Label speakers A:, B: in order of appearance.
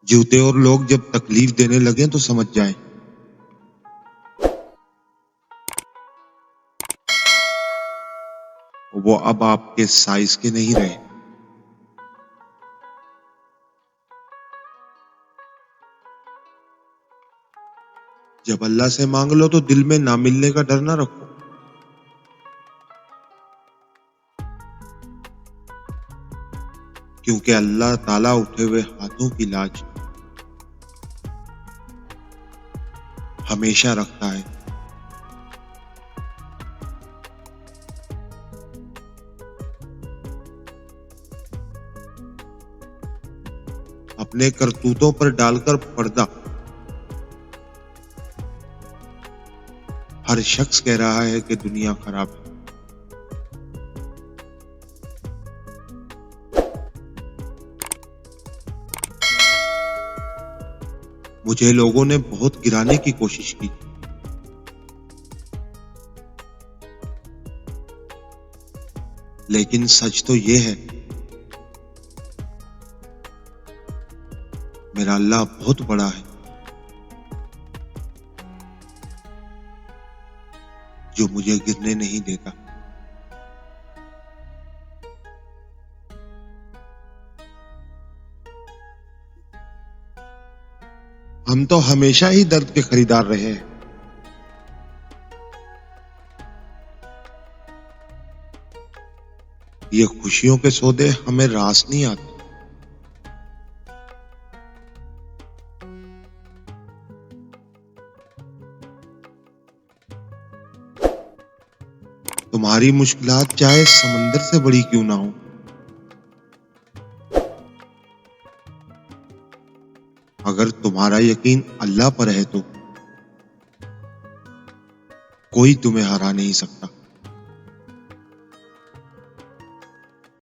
A: जूते और लोग जब तकलीफ देने लगे तो समझ जाएं, वो अब आपके साइज के नहीं रहे। जब अल्लाह से मांग लो तो दिल में ना मिलने का डर ना रखो, क्योंकि अल्लाह ताला उठे हुए हाथों की लाज हमेशा रखता है। अपने करतूतों पर डालकर पर्दा हर शख्स कह रहा है कि दुनिया खराब है। मुझे लोगों ने बहुत गिराने की कोशिश की, लेकिन सच तो ये है, मेरा अल्लाह बहुत बड़ा है, जो मुझे गिरने नहीं देता। हम तो हमेशा ही दर्द के खरीदार रहे हैं। ये खुशियों के सौदे हमें रास नहीं आते। तुम्हारी मुश्किलात चाहे समंदर से बड़ी क्यों ना हो, अगर तुम्हारा यकीन अल्लाह पर है तो कोई तुम्हें हरा नहीं सकता।